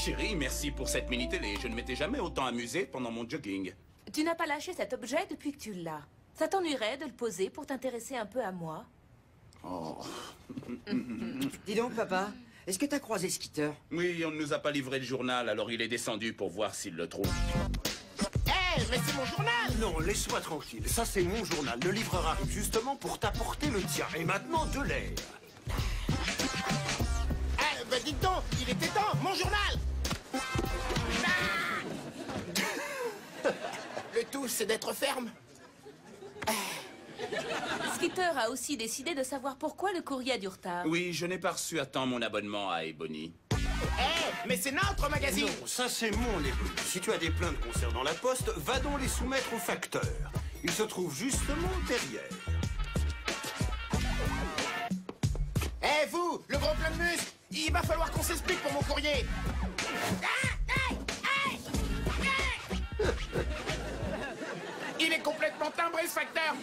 Chérie, merci pour cette mini-télé. Je ne m'étais jamais autant amusé pendant mon jogging. Tu n'as pas lâché cet objet depuis que tu l'as. Ça t'ennuierait de le poser pour t'intéresser un peu à moi? Oh. Dis donc, papa, est-ce que t'as croisé Skitter? Oui, on ne nous a pas livré le journal, alors il est descendu pour voir s'il le trouve. Hé, mais c'est mon journal! Non, laisse-moi tranquille. Ça, c'est mon journal. Le livreur arrive justement pour t'apporter le tien. Et maintenant, de l'air. Eh, bah dites donc, il était temps, mon journal! Ah. Le tout, c'est d'être ferme. Skitter a aussi décidé de savoir pourquoi le courrier a du retard. Oui, je n'ai pas reçu à temps mon abonnement à Ebony. Eh, mais c'est notre magazine! Non, ça, c'est mon Ebony. Si tu as des plaintes concernant la poste, va donc les soumettre au facteur. Il se trouve justement derrière. Eh, vous, le gros plein de muscles, il va falloir qu'on s'explique pour mon courrier. Il est complètement timbré, ce facteur.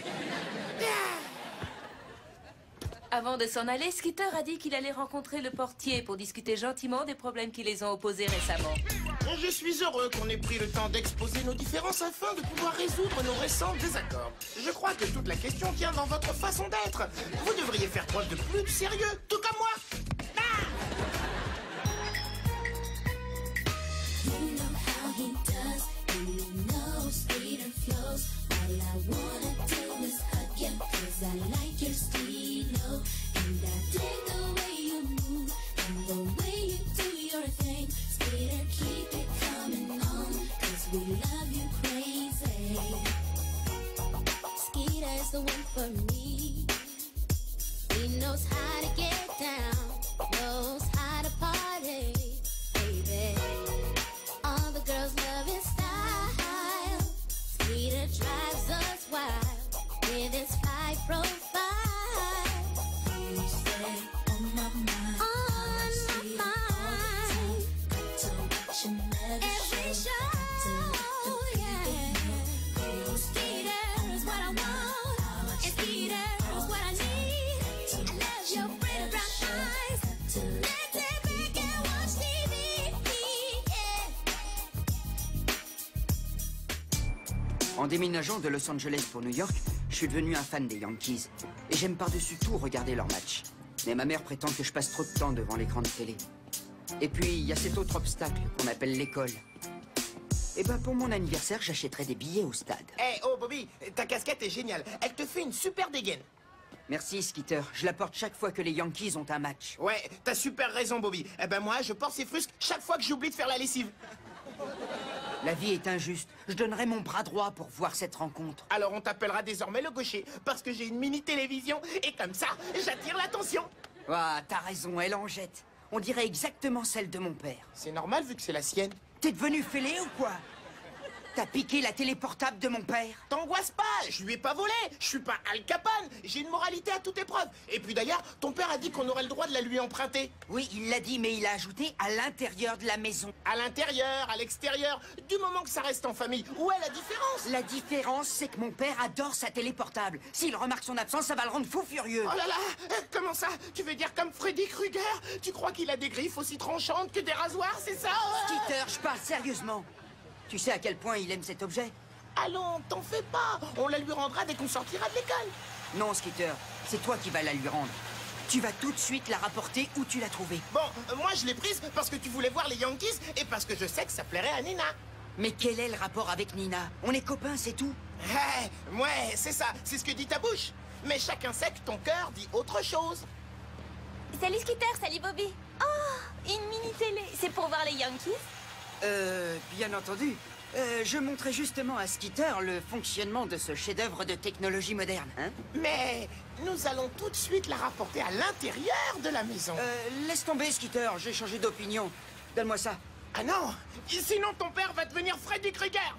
Avant de s'en aller, Skitter a dit qu'il allait rencontrer le portier pour discuter gentiment des problèmes qui les ont opposés récemment. Je suis heureux qu'on ait pris le temps d'exposer nos différences afin de pouvoir résoudre nos récents désaccords. Je crois que toute la question tient dans votre façon d'être. Vous devriez faire preuve de plus de sérieux, tout comme moi. Ah! You know how he does, and you know Skitter flows. All I wanna do is hug him, 'cause I like your stilo. And I dig the way you move, and the way you do your thing. Skitter, keep it coming on, 'cause we love you crazy. Skitter's the one for me. He knows how to get down, knows how to party, baby. All the girls love his style. Skitter drives us wild with his high profile. You stay on my mind, on my mind. So watch him every show, yeah. Skitter is what I want, and Skitter is what I need. I love your pretty brown eyes. Let's sit back and watch TV, yeah. En déménageant de Los Angeles pour New York, je suis devenu un fan des Yankees. Et j'aime par-dessus tout regarder leurs matchs. Mais ma mère prétend que je passe trop de temps devant l'écran de télé. Et puis, il y a cet autre obstacle qu'on appelle l'école. Et ben, pour mon anniversaire, j'achèterai des billets au stade. Eh, oh Bobby, ta casquette est géniale. Elle te fait une super dégaine. Merci, Skitter. Je la porte chaque fois que les Yankees ont un match. Ouais, t'as super raison, Bobby. Eh ben moi, je porte ces frusques chaque fois que j'oublie de faire la lessive. La vie est injuste. Je donnerai mon bras droit pour voir cette rencontre. Alors on t'appellera désormais le gaucher, parce que j'ai une mini-télévision, et comme ça, j'attire l'attention. Ah, t'as raison, elle en jette. On dirait exactement celle de mon père. C'est normal vu que c'est la sienne. T'es devenu fêlé ou quoi? T'as piqué la télé portable de mon père? T'angoisses pas, je lui ai pas volé, je suis pas Al Capone, j'ai une moralité à toute épreuve. Et puis d'ailleurs, ton père a dit qu'on aurait le droit de la lui emprunter. Oui, il l'a dit, mais il a ajouté à l'intérieur de la maison. À l'intérieur, à l'extérieur, du moment que ça reste en famille, où est la différence? La différence, c'est que mon père adore sa télé portable. S'il remarque son absence, ça va le rendre fou furieux. Oh là là, comment ça? Tu veux dire comme Freddy Krueger? Tu crois qu'il a des griffes aussi tranchantes que des rasoirs, c'est ça? Skitter, je parle sérieusement. Tu sais à quel point il aime cet objet? Allons, t'en fais pas, on la lui rendra dès qu'on sortira de l'école. Non, Skitter, c'est toi qui vas la lui rendre. Tu vas tout de suite la rapporter où tu l'as trouvée. Bon, moi je l'ai prise parce que tu voulais voir les Yankees et parce que je sais que ça plairait à Nina. Mais quel est le rapport avec Nina? On est copains, c'est tout. Ouais, c'est ça, c'est ce que dit ta bouche. Mais chacun sait que ton cœur dit autre chose. Salut Skitter, salut Bobby. Oh, une mini-télé. C'est pour voir les Yankees? Bien entendu. Je montrais justement à Skitter le fonctionnement de ce chef-d'œuvre de technologie moderne, hein? Mais nous allons tout de suite la rapporter à l'intérieur de la maison. Laisse tomber, Skitter, j'ai changé d'opinion. Donne-moi ça. Ah non, sinon ton père va devenir Freddy Krueger.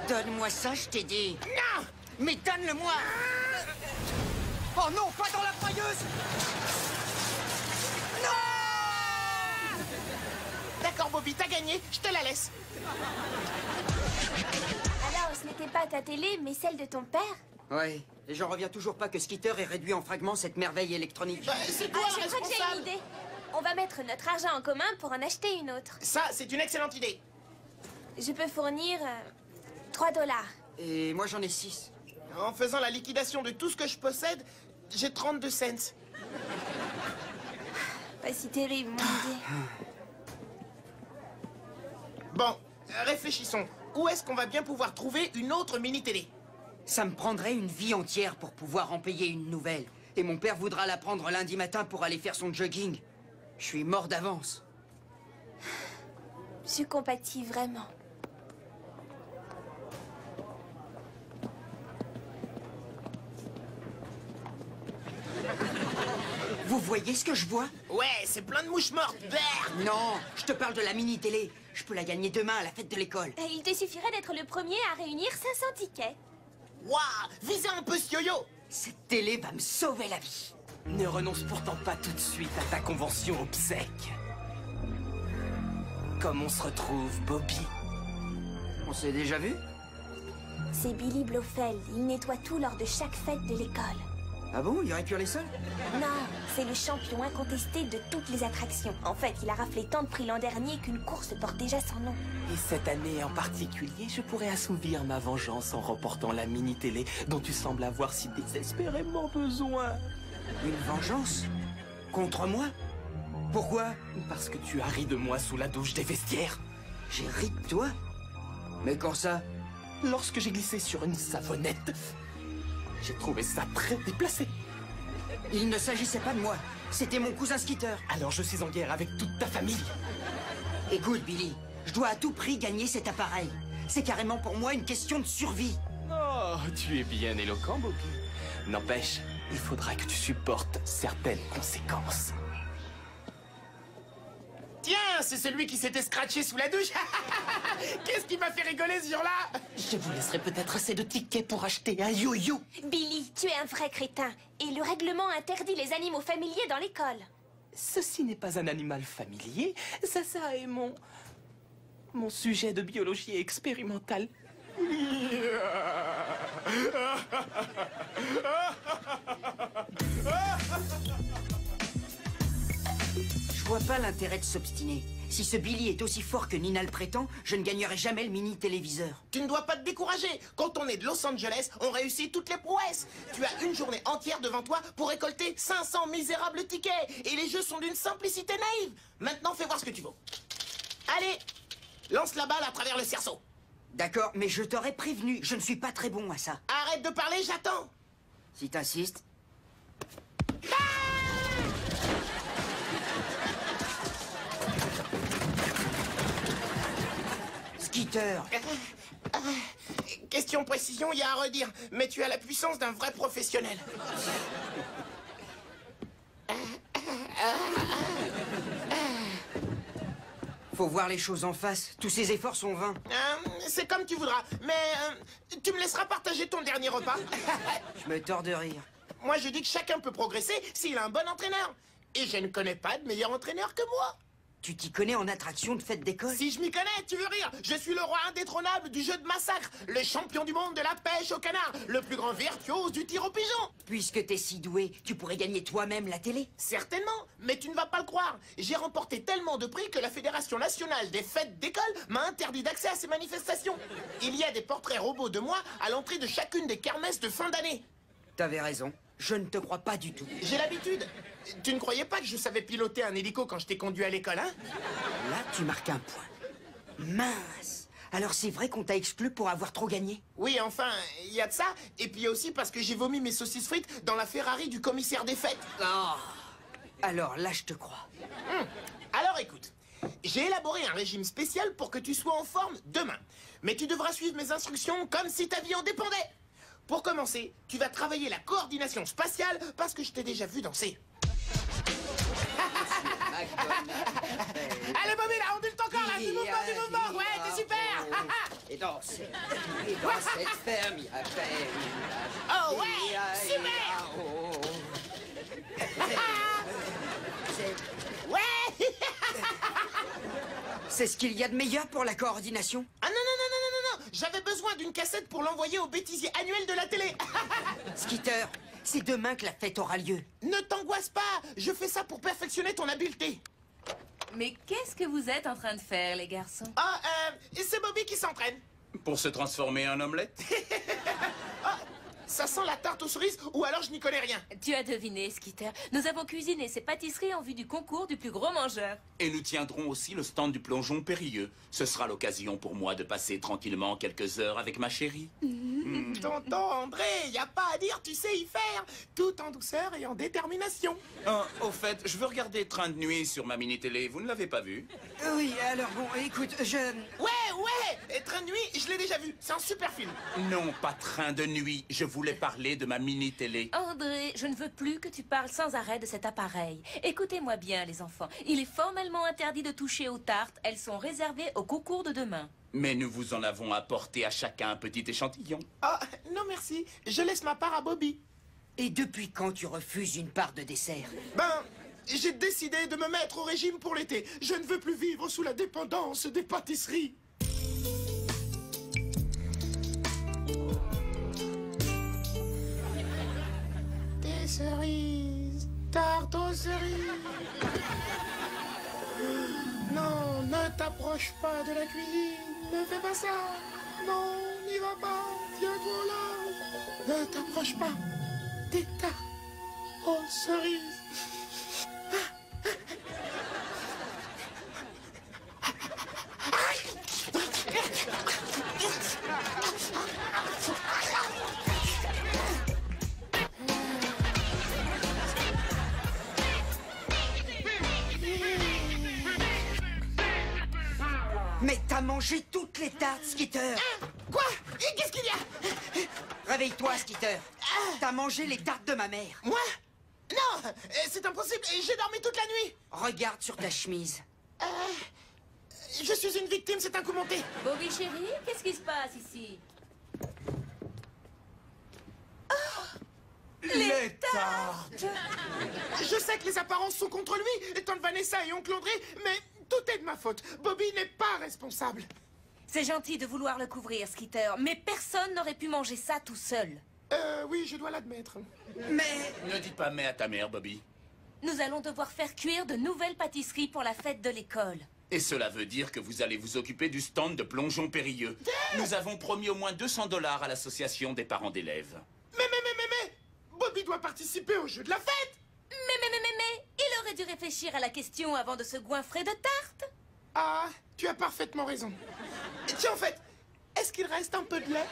Donne-moi ça, je t'ai dit. Non. Mais donne-le-moi. Oh non, pas dans la broyeuse. Non. D'accord, Bobby, t'as gagné, je te la laisse. Alors, ce n'était pas ta télé, mais celle de ton père? Ouais, et j'en reviens toujours pas que Skitter ait réduit en fragments cette merveille électronique. Bah, c'est toi Je le crois que j'ai une responsable. idée. On va mettre notre argent en commun pour en acheter une autre. Ça, c'est une excellente idée. Je peux fournir 3 $. Et moi, j'en ai 6. En faisant la liquidation de tout ce que je possède, j'ai 32 cents. Pas si terrible, mon idée. Bon, réfléchissons. Où est-ce qu'on va bien pouvoir trouver une autre mini-télé? Ça me prendrait une vie entière pour pouvoir en payer une nouvelle. Et mon père voudra la prendre lundi matin pour aller faire son jogging. Je suis mort d'avance. Je compatis vraiment. Vous voyez ce que je vois? Ouais, c'est plein de mouches mortes. Brrr. Non, je te parle de la mini-télé. Je peux la gagner demain à la fête de l'école. Il te suffirait d'être le premier à réunir 500 tickets. Waouh, visez un peu ce yo-yo. Cette télé va me sauver la vie. Ne renonce pourtant pas tout de suite à ta convention obsèque. Comme on se retrouve, Bobby? On s'est déjà vu? C'est Billy Blofeld. Il nettoie tout lors de chaque fête de l'école. Ah bon, il aurait pu aller seul? Non, c'est le champion incontesté de toutes les attractions. En fait, il a raflé tant de prix l'an dernier qu'une course porte déjà son nom. Et cette année en particulier, je pourrais assouvir ma vengeance en remportant la mini-télé dont tu sembles avoir si désespérément besoin. Une vengeance? Contre moi? Pourquoi? Parce que tu as ri de moi sous la douche des vestiaires. J'ai ri de toi? Mais quand ça? Lorsque j'ai glissé sur une savonnette, j'ai trouvé ça très déplacé. Il ne s'agissait pas de moi. C'était mon cousin Skitter. Alors je suis en guerre avec toute ta famille. Écoute, Billy, je dois à tout prix gagner cet appareil. C'est carrément pour moi une question de survie. Oh, tu es bien éloquent, Bobby. N'empêche, il faudra que tu supportes certaines conséquences. Tiens, c'est celui qui s'était scratché sous la douche. Qu'est-ce qui m'a fait rigoler ce jour-là? Je vous laisserai peut-être assez de tickets pour acheter un yo-yo. Billy, tu es un vrai crétin. Et le règlement interdit les animaux familiers dans l'école. Ceci n'est pas un animal familier. Ça est mon sujet de biologie expérimentale. Je vois pas l'intérêt de s'obstiner. Si ce Billy est aussi fort que Nina le prétend, je ne gagnerai jamais le mini-téléviseur. Tu ne dois pas te décourager. Quand on est de Los Angeles, on réussit toutes les prouesses. Tu as une journée entière devant toi pour récolter 500 misérables tickets. Et les jeux sont d'une simplicité naïve. Maintenant, fais voir ce que tu vaux. Allez, lance la balle à travers le cerceau. D'accord, mais je t'aurais prévenu, je ne suis pas très bon à ça. Arrête de parler, j'attends. Si t'insistes. Skitter. Question précision, il y a à redire. Mais tu as la puissance d'un vrai professionnel. Faut voir les choses en face. Tous ces efforts sont vains. C'est comme tu voudras. Mais tu me laisseras partager ton dernier repas. Je me tords de rire. Moi, je dis que chacun peut progresser s'il a un bon entraîneur. Et je ne connais pas de meilleur entraîneur que moi. Tu t'y connais en attraction de fête d'école? Si je m'y connais, tu veux rire? Je suis le roi indétrônable du jeu de massacre, le champion du monde de la pêche au canard, le plus grand virtuose du tir au pigeon. Puisque t'es si doué, tu pourrais gagner toi-même la télé. Certainement, mais tu ne vas pas le croire. J'ai remporté tellement de prix que la Fédération nationale des fêtes d'école m'a interdit d'accès à ces manifestations. Il y a des portraits robots de moi à l'entrée de chacune des kermesses de fin d'année. T'avais raison. Je ne te crois pas du tout. J'ai l'habitude. Tu ne croyais pas que je savais piloter un hélico quand je t'ai conduit à l'école, hein? Là, tu marques un point. Mince. Alors c'est vrai qu'on t'a exclu pour avoir trop gagné? Oui, enfin, il y a de ça. Et puis aussi parce que j'ai vomi mes saucisses frites dans la Ferrari du commissaire des fêtes. Oh. Alors là, je te crois. Alors écoute, j'ai élaboré un régime spécial pour que tu sois en forme demain. Mais tu devras suivre mes instructions comme si ta vie en dépendait. Pour commencer, tu vas travailler la coordination spatiale parce que je t'ai déjà vu danser. Allez Bobby, là, on ondule ton corps, là, du mouvement, ouais, t'es super. Et dans cette ferme, il y a Oh ouais, super. Ouais. C'est ce qu'il y a de meilleur pour la coordination? Ah non, j'avais besoin d'une cassette pour l'envoyer au bêtisier annuel de la télé. Skitter, C'est demain que la fête aura lieu. Ne t'angoisse pas, je fais ça pour perfectionner ton habileté. Mais qu'est-ce que vous êtes en train de faire, les garçons? Ah, c'est Bobby qui s'entraîne. Pour se transformer en omelette? Ça sent la tarte aux cerises ou alors je n'y connais rien. Tu as deviné, Skitter. Nous avons cuisiné ces pâtisseries en vue du concours du plus gros mangeur. Et nous tiendrons aussi le stand du plongeon périlleux. Ce sera l'occasion pour moi de passer tranquillement quelques heures avec ma chérie. Tonton André, y a pas à dire, tu sais y faire. Tout en douceur et en détermination. Au fait, je veux regarder Train de nuit sur ma mini-télé. Vous ne l'avez pas vu? Oui, alors bon, écoute, Ouais, et Train de nuit, je l'ai déjà vu. C'est un super film. Non, pas Train de nuit. Je voulais parler de ma mini-télé. André, je ne veux plus que tu parles sans arrêt de cet appareil. Écoutez-moi bien, les enfants. Il est formellement interdit de toucher aux tartes. Elles sont réservées au concours de demain. Mais nous vous en avons apporté à chacun un petit échantillon. Ah, non merci. Je laisse ma part à Bobby. Et depuis quand tu refuses une part de dessert? Ben, j'ai décidé de me mettre au régime pour l'été. Je ne veux plus vivre sous la dépendance des pâtisseries. Des cerises, tarte aux cerises. Non, ne t'approche pas de la cuisine. Ne fais pas ça. Non, n'y va pas. Tiens-toi là. Ne t'approche pas des tartes aux cerises. Mais t'as mangé toutes les tartes, Skitter! Quoi? Et qu'est-ce qu'il y a? Réveille-toi, Skitter! T'as mangé les tartes de ma mère! Moi? Non! C'est impossible! J'ai dormi toute la nuit! Regarde sur ta chemise. Je suis une victime, c'est un coup monté! Bobby, chérie, qu'est-ce qui se passe ici? Les tartes! Je sais que les apparences sont contre lui, tante Vanessa et oncle André, mais tout est de ma faute. Bobby n'est pas responsable. C'est gentil de vouloir le couvrir, Skitter, mais personne n'aurait pu manger ça tout seul. Oui, je dois l'admettre. Mais... Ne dis pas mais à ta mère, Bobby. Nous allons devoir faire cuire de nouvelles pâtisseries pour la fête de l'école. Et cela veut dire que vous allez vous occuper du stand de plongeon périlleux. Nous avons promis au moins 200 $ à l'association des parents d'élèves. Mais Bobby doit participer au jeu de la fête! Mais, il aurait dû réfléchir à la question avant de se goinfrer de tartes. Ah, tu as parfaitement raison. Tiens, en fait, est-ce qu'il reste un peu de lait?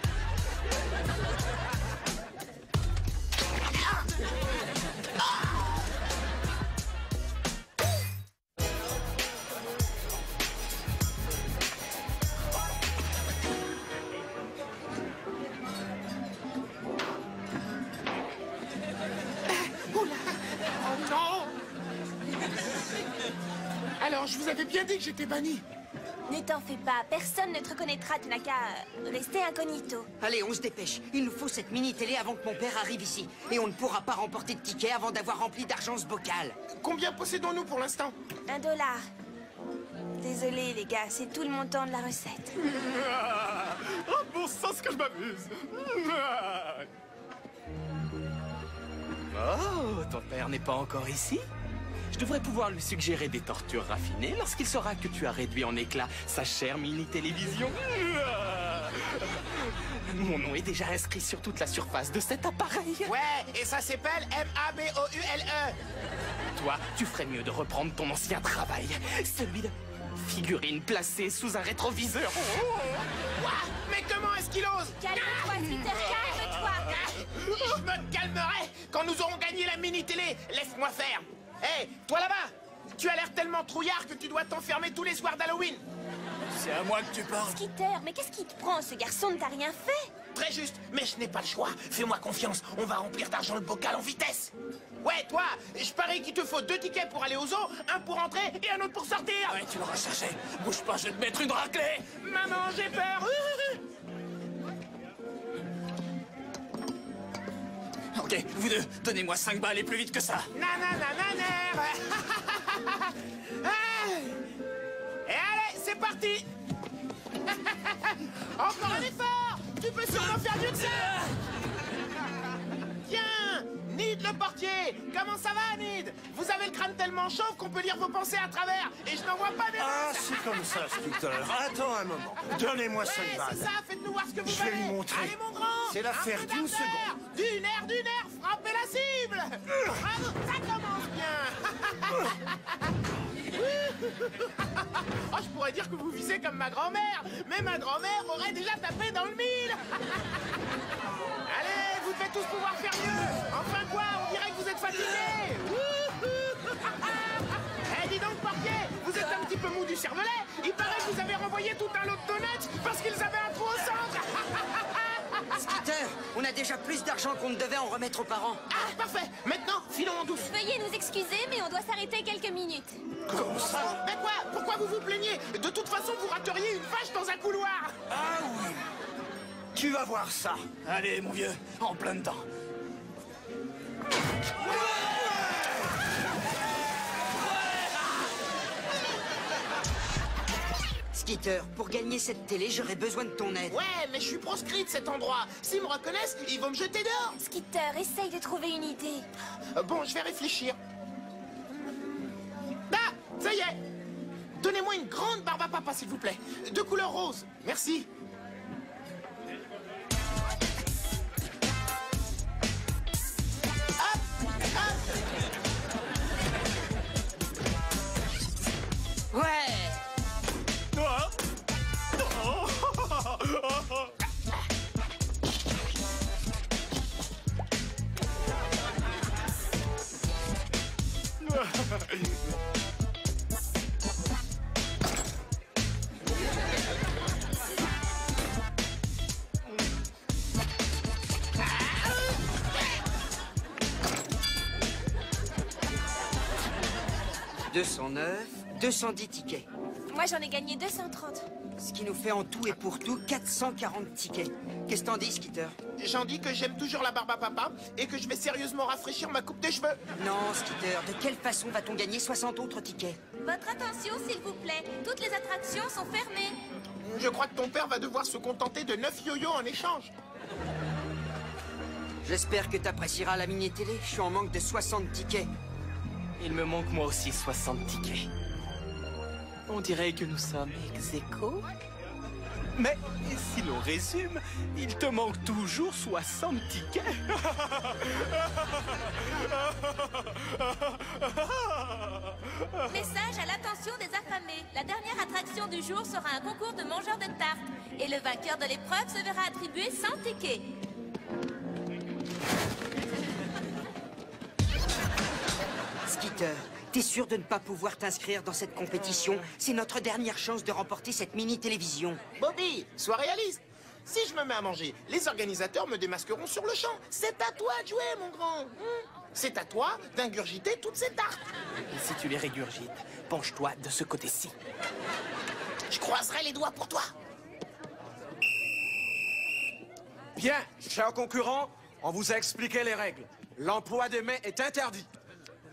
Alors, je vous avais bien dit que j'étais banni. Ne t'en fais pas, personne ne te reconnaîtra, tu n'as qu'à rester incognito. Allez, on se dépêche. Il nous faut cette mini-télé avant que mon père arrive ici. Et on ne pourra pas remporter de tickets avant d'avoir rempli d'argent ce bocal. Combien possédons-nous pour l'instant? $1. Désolé les gars, c'est tout le montant de la recette. Oh bon sang, ce que je m'amuse. Oh, ton père n'est pas encore ici? Je devrais pouvoir lui suggérer des tortures raffinées lorsqu'il saura que tu as réduit en éclats sa chère mini-télévision. Mon nom est déjà inscrit sur toute la surface de cet appareil. Ouais, et ça s'appelle M-A-B-O-U-L-E. Toi, tu ferais mieux de reprendre ton ancien travail, celui de figurine placée sous un rétroviseur. Quoi? Mais comment est-ce qu'il ose? Calme-toi, Skitter, calme-toi. Je me calmerai quand nous aurons gagné la mini-télé. Laisse-moi faire. Hé, toi là-bas, tu as l'air tellement trouillard que tu dois t'enfermer tous les soirs d'Halloween. C'est à moi que tu parles. Skitter, mais qu'est-ce qui te prend? Ce garçon ne t'a rien fait. Très juste, mais je n'ai pas le choix. Fais-moi confiance, on va remplir d'argent le bocal en vitesse. Ouais, toi, je parie qu'il te faut 2 tickets pour aller au zoo, un pour entrer et un autre pour sortir. Ouais, tu l'auras cherché. Bouge pas, je vais te mettre une raclée. Maman, j'ai peur. Ok, vous deux, donnez-moi 5 balles et plus vite que ça. Nananananer. Et allez, c'est parti. Encore un effort. Tu peux sûrement faire mieux que ça. Tiens, le portier! Comment ça va, Anid? Vous avez le crâne tellement chauve qu'on peut lire vos pensées à travers, et je n'en vois pas des Ah, c'est comme ça, Skeeter. Attends un moment. Donnez-moi 5 Ouais, balles. c'est ça, faites-nous voir ce que vous Je vais valez. lui montrer. Allez, mon grand! C'est l'affaire Un peu d'une d'ardeur. seconde. D'une air, frappez la cible! Bravo, ça commence bien! Oh, je pourrais dire que vous visez comme ma grand-mère, mais ma grand-mère aurait déjà tapé dans le mille! Allez, vous devez tous pouvoir faire mieux! Enfin quoi, on dirait que vous êtes fatigués! Eh, dis donc, portier, vous êtes un petit peu mou du cervelet! Il paraît que vous avez renvoyé tout un lot de donuts parce qu'ils avaient un trou au centre! Skeeter, on a déjà plus d'argent qu'on ne devait en remettre aux parents. Ah, parfait! Maintenant, filons en douce! Veuillez nous excuser, mais on doit s'arrêter quelques minutes. Comment ça? Mais quoi? Pourquoi vous vous plaignez? De toute façon, vous rateriez une vache dans un couloir! Ah oui. Tu vas voir ça. Allez, mon vieux, en plein dedans. Skeeter, pour gagner cette télé, j'aurais besoin de ton aide. Ouais, mais je suis proscrit de cet endroit. S'ils me reconnaissent, ils vont me jeter dehors. Skeeter, essaye de trouver une idée. Bon, je vais réfléchir. Ah, ça y est. Donnez-moi une grande barbe à papa, s'il vous plaît. De couleur rose. Merci. Hop, hop. Ouais! « 209, 210 tickets. Moi, j'en ai gagné 230. Ce qui nous fait en tout et pour tout 440 tickets. Qu'est-ce que t'en dis, Skeeter? J'en dis que j'aime toujours la barbe à papa et que je vais sérieusement rafraîchir ma coupe de cheveux. Non, Skeeter, de quelle façon va-t-on gagner 60 autres tickets? Votre attention, s'il vous plaît. Toutes les attractions sont fermées. Je crois que ton père va devoir se contenter de 9 yo-yo en échange. J'espère que t'apprécieras la mini-télé. Je suis en manque de 60 tickets. Il me manque moi aussi 60 tickets. On dirait que nous sommes ex-aequo. Mais si l'on résume, il te manque toujours 60 tickets. Message à l'attention des affamés. La dernière attraction du jour sera un concours de mangeurs de tartes. Et le vainqueur de l'épreuve se verra attribuer 100 tickets. Skeeter, t'es sûr de ne pas pouvoir t'inscrire dans cette compétition? C'est notre dernière chance de remporter cette mini-télévision. Bobby, sois réaliste. Si je me mets à manger, les organisateurs me démasqueront sur le champ. C'est à toi de jouer, mon grand. C'est à toi d'ingurgiter toutes ces tartes. Et si tu les régurgites, penche-toi de ce côté-ci. Je croiserai les doigts pour toi. Bien, chers concurrents, on vous a expliqué les règles. L'emploi des mains est interdit.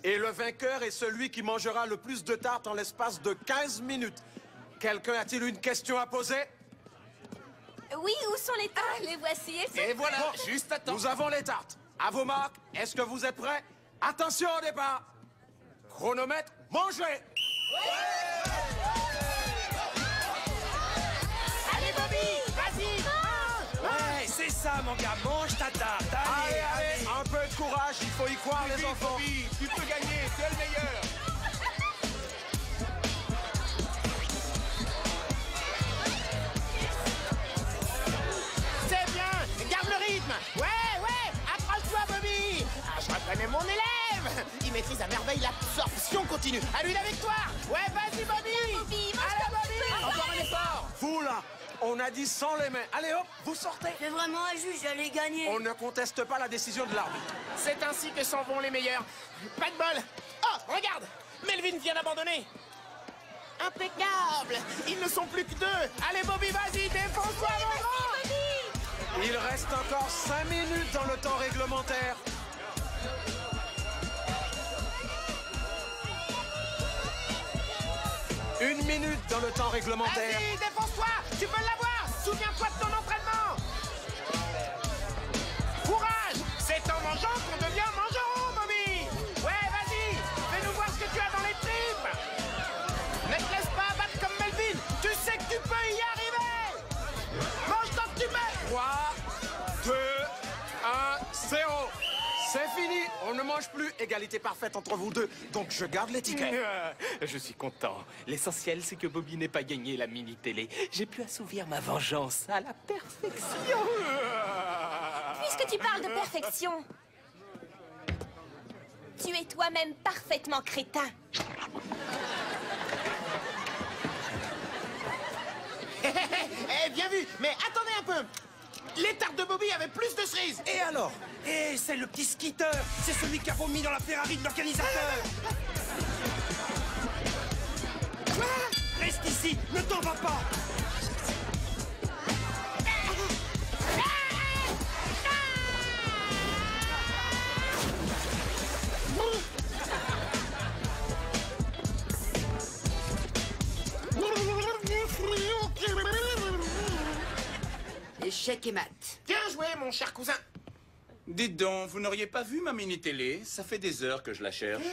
Et le vainqueur est celui qui mangera le plus de tartes en l'espace de 15 minutes. Quelqu'un a-t-il une question à poser? Oui, où sont les tartes? Les voici, elles sont... Et voilà, juste à temps. Nous avons les tartes. À vos marques, est-ce que vous êtes prêts? Attention au départ. Chronomètre, mangez! Allez, Bobby, vas-y, mange. Ouais, c'est ça, mon gars, mange ta tarte. Allez, Allez, un peu de courage, il faut y croire, les enfants. Bobby, tu peux gagner, c'est le meilleur. C'est bien, garde le rythme. Ouais, approche-toi, Bobby. Ah, je reconnais mon élève. Il maîtrise à merveille l'absorption continue. À lui la victoire. Ouais, vas-y, Bobby. Bobby, mange Allez, comme Bobby. tu peux. Encore un effort. Vous là, on a dit sans les mains. Allez hop, vous sortez. C'est vraiment injuste, j'allais gagner. On ne conteste pas la décision de l'arbitre. C'est ainsi que s'en vont les meilleurs. Pas de bol. Oh, regarde, Melvin vient d'abandonner. Impeccable. Ils ne sont plus que 2. Allez, Bobby, vas-y, défonce-toi, mon grand. Il reste encore 5 minutes dans le temps réglementaire. Une minute dans le temps réglementaire. Vas-y, défonce-toi. Tu peux l'avoir. Souviens-toi de ton entraînement. Courage. C'est en mangeant qu'on devient mangeron, l'égalité parfaite entre vous deux, donc je garde les tickets. Je suis content. L'essentiel, c'est que Bobby n'ait pas gagné la mini-télé. J'ai pu assouvir ma vengeance à la perfection. Puisque tu parles de perfection, tu es toi-même parfaitement crétin. Eh, bien vu. Mais attendez un peu. Les tartes de Bobby avaient plus de cerises. Et alors? Et c'est le petit Skeeter. C'est celui qui a vomi dans la Ferrari de l'organisateur. Reste ici, ne t'en vas pas. Échec et mat. Bien joué, mon cher cousin. Dites donc, vous n'auriez pas vu ma mini-télé? Ça fait des heures que je la cherche.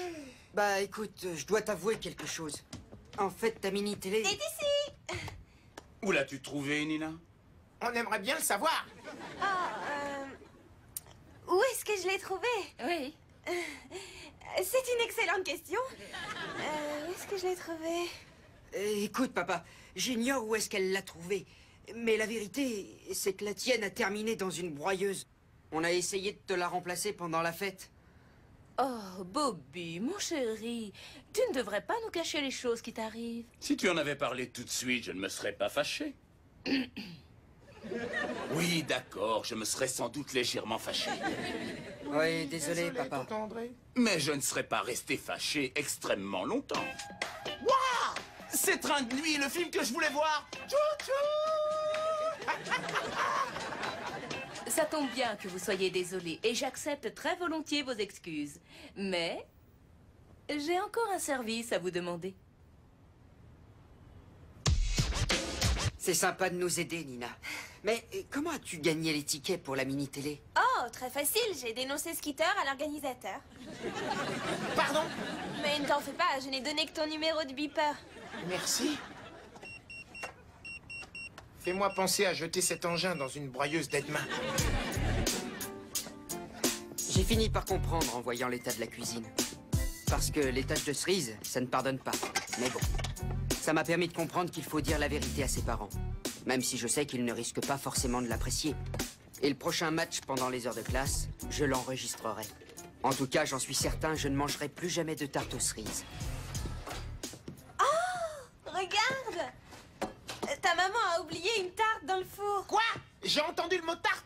Bah écoute, je dois t'avouer quelque chose. En fait, ta mini-télé... C'est ici. Où l'as-tu trouvée, Nina? On aimerait bien le savoir. Où est-ce que je l'ai trouvée? Oui. C'est une excellente question. Où est-ce que je l'ai trouvée? Écoute, papa, j'ignore où est-ce qu'elle l'a trouvée. Mais la vérité, c'est que la tienne a terminé dans une broyeuse. On a essayé de te la remplacer pendant la fête. Oh, Bobby, mon chéri, tu ne devrais pas nous cacher les choses qui t'arrivent. Si tu en avais parlé tout de suite, je ne me serais pas fâché. Oui, d'accord, je me serais sans doute légèrement fâché. Oui, désolé, papa. tonton André. Mais je ne serais pas resté fâché extrêmement longtemps. Waouh! C'est Train de nuit, le film que je voulais voir. Tchou-tchou! Ça tombe bien que vous soyez désolé et j'accepte très volontiers vos excuses. Mais j'ai encore un service à vous demander. C'est sympa de nous aider, Nina. Mais comment as-tu gagné les tickets pour la mini-télé? Oh, très facile. J'ai dénoncé Skeeter à l'organisateur. Pardon? Mais ne t'en fais pas, je n'ai donné que ton numéro de beeper. Merci. Fais-moi penser à jeter cet engin dans une broyeuse d'Edma. J'ai fini par comprendre en voyant l'état de la cuisine. Parce que les taches de cerise, ça ne pardonne pas. Mais bon, ça m'a permis de comprendre qu'il faut dire la vérité à ses parents. Même si je sais qu'ils ne risquent pas forcément de l'apprécier. Et le prochain match pendant les heures de classe, je l'enregistrerai. En tout cas, j'en suis certain, je ne mangerai plus jamais de tarte aux cerises. Regarde! Ta maman a oublié une tarte dans le four. Quoi? J'ai entendu le mot tarte.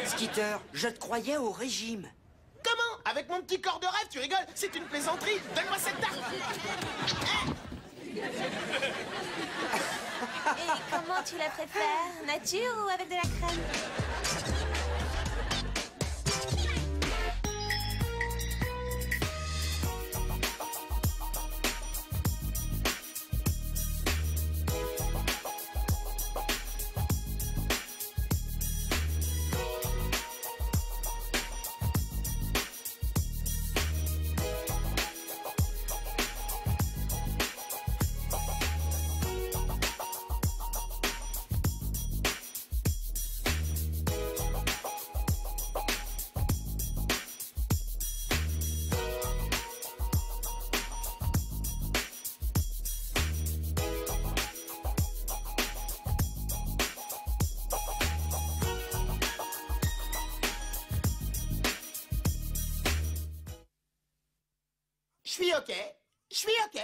Skeeter, je te croyais au régime. Comment? Avec mon petit corps de rêve, tu rigoles? C'est une plaisanterie. Donne-moi cette tarte. Et comment tu la préfères? Nature ou avec de la crème? Je suis OK.